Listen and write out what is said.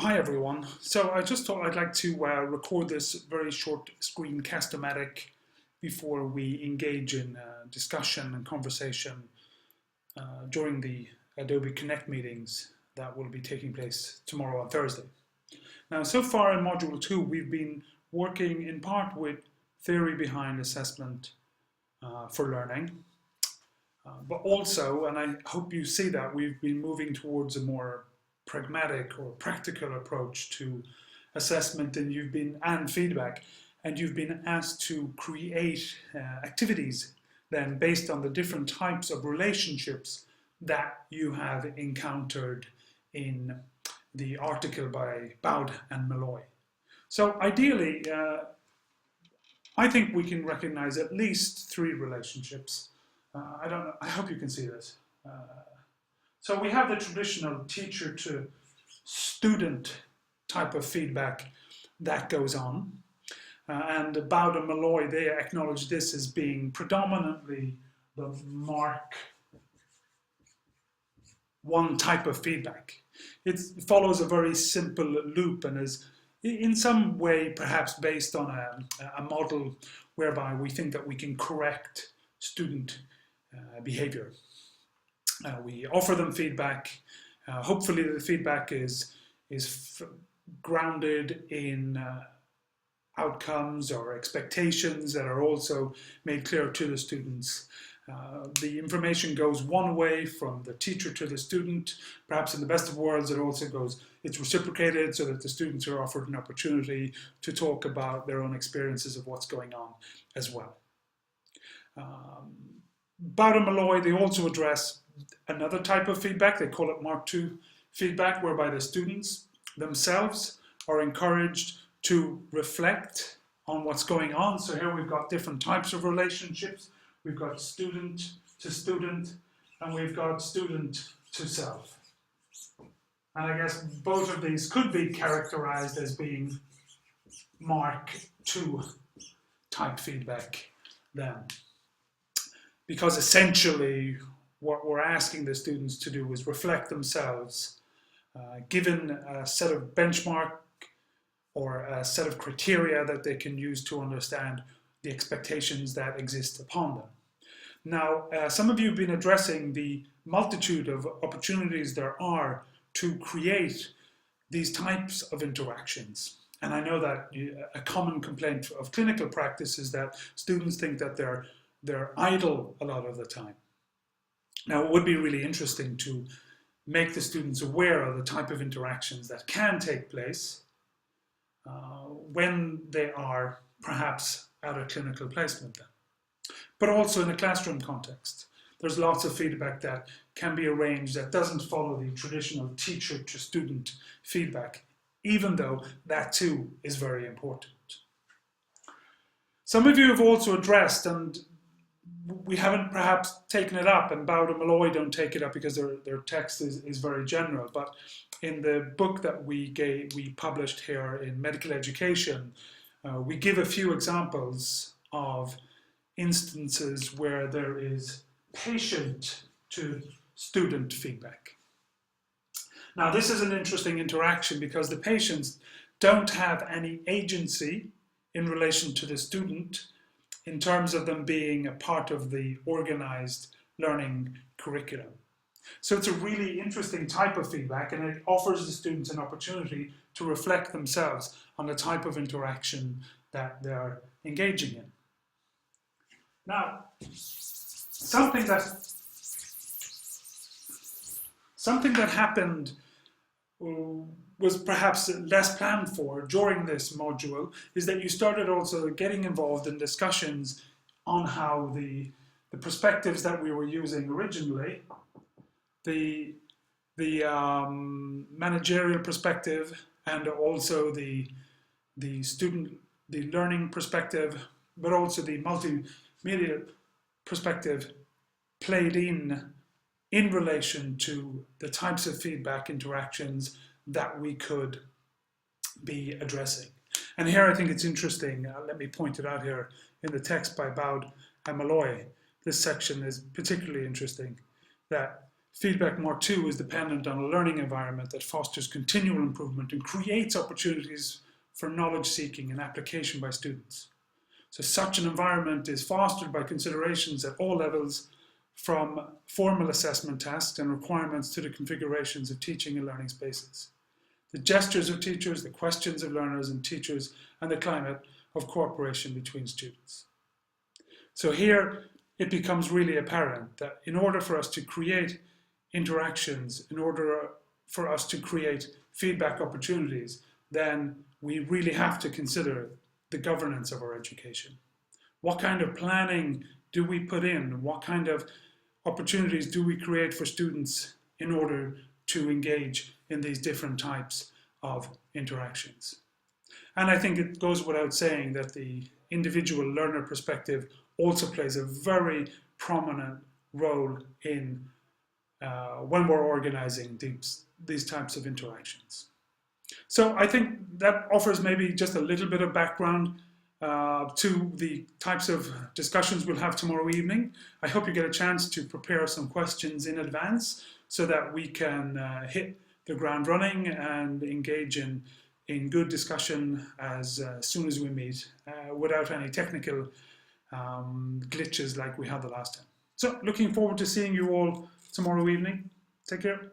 Hi everyone. So I just thought I'd like to record this very short screencast-o-matic before we engage in discussion and conversation during the Adobe Connect meetings that will be taking place tomorrow on Thursday. Now, so far in Module 2, we've been working in part with theory behind assessment for learning, but also, and I hope you see that, we've been moving towards a more pragmatic or practical approach to assessment and feedback, and you've been asked to create activities then based on the different types of relationships that you have encountered in the article by Bowd and Malloy. So ideally, I think we can recognize at least 3 relationships. I hope you can see this. So we have the traditional teacher to student type of feedback that goes on. And Bowd and Malloy, they acknowledge this as being predominantly the Mark 1 type of feedback. It follows a very simple loop and is in some way perhaps based on a model whereby we think that we can correct student behavior. We offer them feedback. Hopefully the feedback is grounded in outcomes or expectations that are also made clear to the students. The information goes one way from the teacher to the student. Perhaps in the best of worlds, it's reciprocated so that the students are offered an opportunity to talk about their own experiences of what's going on as well. Bowd and Malloy, they also address another type of feedback. They call it Mark II feedback, whereby the students themselves are encouraged to reflect on what's going on. So here we've got different types of relationships. We've got student to student, and we've got student to self. And I guess both of these could be characterized as being Mark II type feedback then. Because essentially what we're asking the students to do is reflect themselves, given a set of benchmark or a set of criteria that they can use to understand the expectations that exist upon them. Now, some of you have been addressing the multitude of opportunities there are to create these types of interactions. And I know that a common complaint of clinical practice is that students think that they're idle a lot of the time. Now, it would be really interesting to make the students aware of the type of interactions that can take place when they are perhaps at a clinical placement then. But also in a classroom context. There's lots of feedback that can be arranged that doesn't follow the traditional teacher to student feedback, even though that too is very important. Some of you have also addressed, and we haven't perhaps taken it up, and Bowd and Malloy don't take it up because their text is very general, but in the book that we published here in Medical Education, we give a few examples of instances where there is patient to student feedback. Now, this is an interesting interaction because the patients don't have any agency in relation to the student in terms of them being a part of the organized learning curriculum. So it's a really interesting type of feedback, and it offers the students an opportunity to reflect themselves on the type of interaction that they're engaging in. Now, something that happened was perhaps less planned for during this module is that you started also getting involved in discussions on how the perspectives that we were using originally, the managerial perspective and also the learning perspective, but also the multimedia perspective played in relation to the types of feedback interactions that we could be addressing. And here I think it's interesting, let me point it out here in the text by Bowd and Malloy. This section is particularly interesting, that Feedback Mark 2 is dependent on a learning environment that fosters continual improvement and creates opportunities for knowledge seeking and application by students. So such an environment is fostered by considerations at all levels, from formal assessment tasks and requirements to the configurations of teaching and learning spaces, the gestures of teachers, the questions of learners and teachers, and the climate of cooperation between students. So here it becomes really apparent that in order for us to create interactions, in order for us to create feedback opportunities, then we really have to consider the governance of our education. What kind of planning do we put in? What kind of opportunities do we create for students in order to engage in these different types of interactions? And I think it goes without saying that the individual learner perspective also plays a very prominent role in when we're organizing these types of interactions. So I think that offers maybe just a little bit of background to the types of discussions we'll have tomorrow evening. I hope you get a chance to prepare some questions in advance so that we can hit the ground running and engage in good discussion as soon as we meet without any technical glitches like we had the last time. So looking forward to seeing you all tomorrow evening. Take care.